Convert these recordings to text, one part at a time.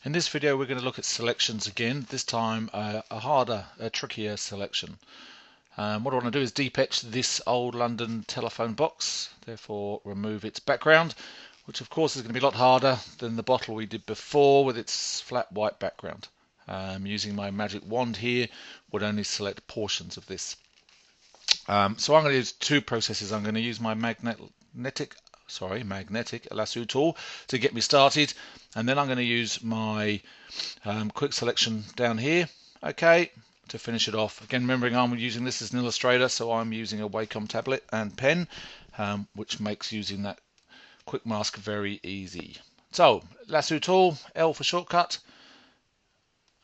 In this video we're going to look at selections again, this time a harder, a trickier selection. What I want to do is deep etch this old London telephone box, therefore remove its background, which of course is going to be a lot harder than the bottle we did before with its flat white background. Using my magic wand here would only select portions of this. So I'm going to use two processes. I'm going to use my magnetic lassoo tool to get me started, and then I'm going to use my quick selection down here, okay, to finish it off. Again, remembering I'm using this as an illustrator, so I'm using a Wacom tablet and pen, which makes using that quick mask very easy. So, lasso tool, L for shortcut.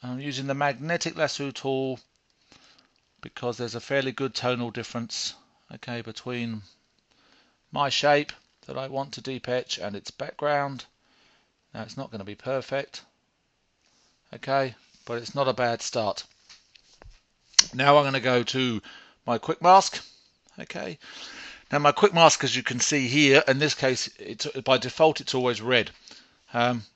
I'm using the magnetic lasso tool because there's a fairly good tonal difference, okay, between my shape that I want to deep etch and its background. Now it's not going to be perfect, okay, but it's not a bad start. Now I'm going to go to my quick mask, okay. Now my quick mask, as you can see here, in this case, by default it's always red,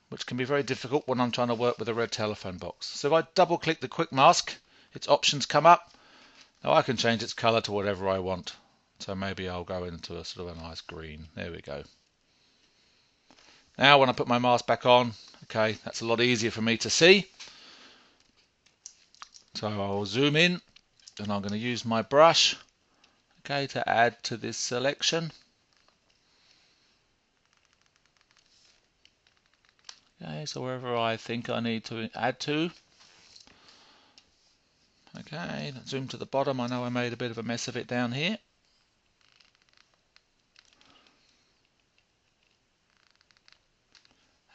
which can be very difficult when I'm trying to work with a red telephone box. So if I double click the quick mask, its options come up. Now I can change its color to whatever I want. So maybe I'll go into a sort of a nice green. There we go. Now when I put my mask back on, okay, that's a lot easier for me to see. So I'll zoom in and I'm going to use my brush, okay, to add to this selection. Okay, so wherever I think I need to add to. Okay, zoom to the bottom. I know I made a bit of a mess of it down here.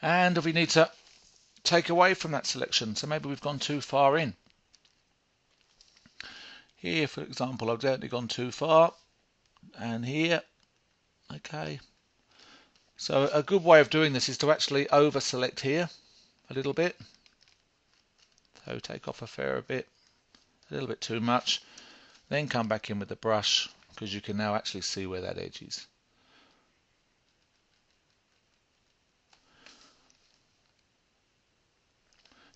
And if we need to take away from that selection, so maybe we've gone too far in. Here, for example, I've definitely gone too far, and here, okay. So a good way of doing this is to actually over select here a little bit. So take off a fair bit, a little bit too much, then come back in with the brush, because you can now actually see where that edge is.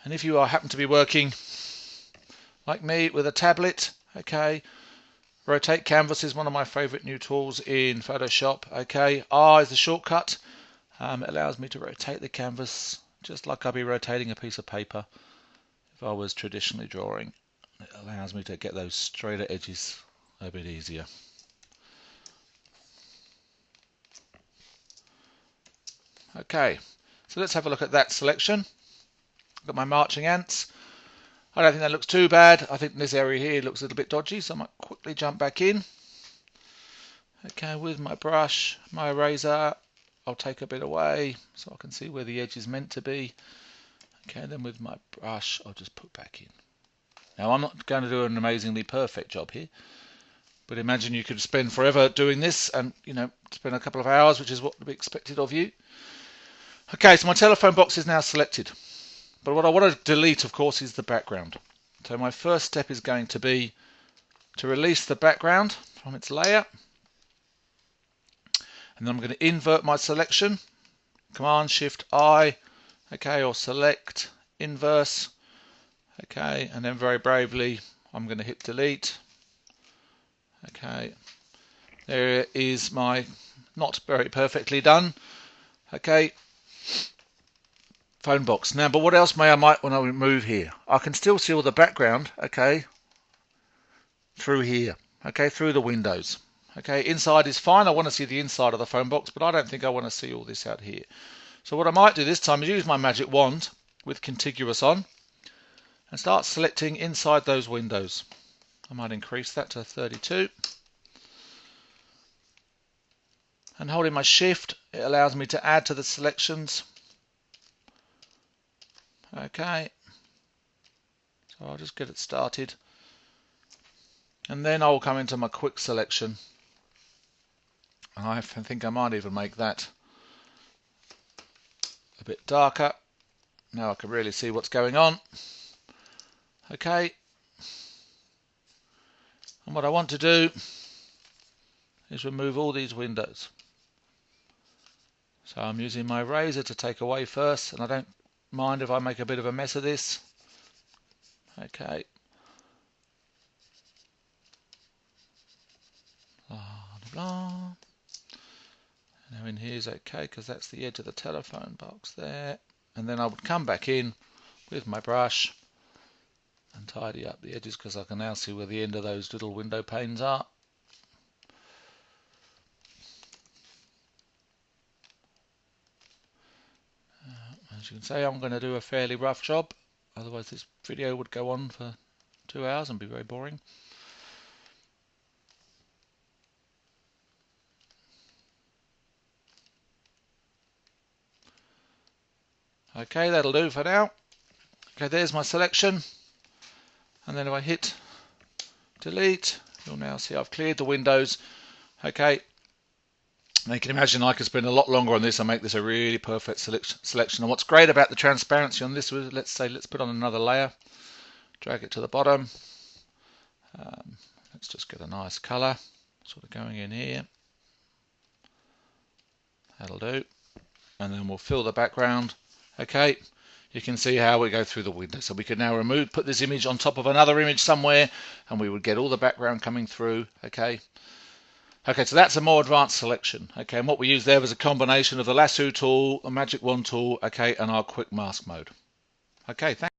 And if you happen to be working like me with a tablet, okay, rotate canvas is one of my favorite new tools in Photoshop. Okay, R is the shortcut. It allows me to rotate the canvas just like I'd be rotating a piece of paper if I was traditionally drawing. It allows me to get those straighter edges a bit easier. Okay, so let's have a look at that selection. Got my marching ants. I don't think that looks too bad. I think this area here looks a little bit dodgy, so I might quickly jump back in. Okay, with my brush, my eraser, I'll take a bit away so I can see where the edge is meant to be. Okay, then with my brush, I'll just put back in. Now, I'm not going to do an amazingly perfect job here, but imagine you could spend forever doing this and, you know, spend a couple of hours, which is what would be expected of you. Okay, so my telephone box is now selected. But what I want to delete, of course, is the background. So my first step is going to be to release the background from its layer. And then I'm going to invert my selection. Command Shift I, okay, or select, inverse. Okay, and then very bravely, I'm going to hit delete. Okay, there is my not very perfectly done. Okay. Phone box. Now, but what else I might want to remove here? I can still see all the background, okay, through here, okay, through the windows. Okay, inside is fine. I want to see the inside of the phone box, but I don't think I want to see all this out here. So what I might do this time is use my magic wand with contiguous on and start selecting inside those windows. I might increase that to 32. And holding my shift, it allows me to add to the selections. Okay, so I'll just get it started, and then I'll come into my quick selection, and I think I might even make that a bit darker. Now I can really see what's going on. Okay, and what I want to do is remove all these windows. So I'm using my razor to take away first, and I don't mind if I make a bit of a mess of this. Okay. Blah, blah. Now in here is okay because that's the edge of the telephone box there. And then I would come back in with my brush and tidy up the edges because I can now see where the end of those little window panes are. As you can see, I'm going to do a fairly rough job, otherwise this video would go on for 2 hours and be very boring. Okay, that'll do for now. Okay, there's my selection, and then if I hit delete, you'll now see I've cleared the windows. Okay, now you can imagine I could spend a lot longer on this and make this a really perfect selection. And what's great about the transparency on this was, let's put on another layer, drag it to the bottom. Let's just get a nice colour sort of going in here. That'll do. And then we'll fill the background. Okay, you can see how we go through the window. So we could now put this image on top of another image somewhere, and we would get all the background coming through. Okay. Okay, so that's a more advanced selection. Okay, and what we used there was a combination of the lasso tool, the magic wand tool, okay, and our quick mask mode. Okay, thanks.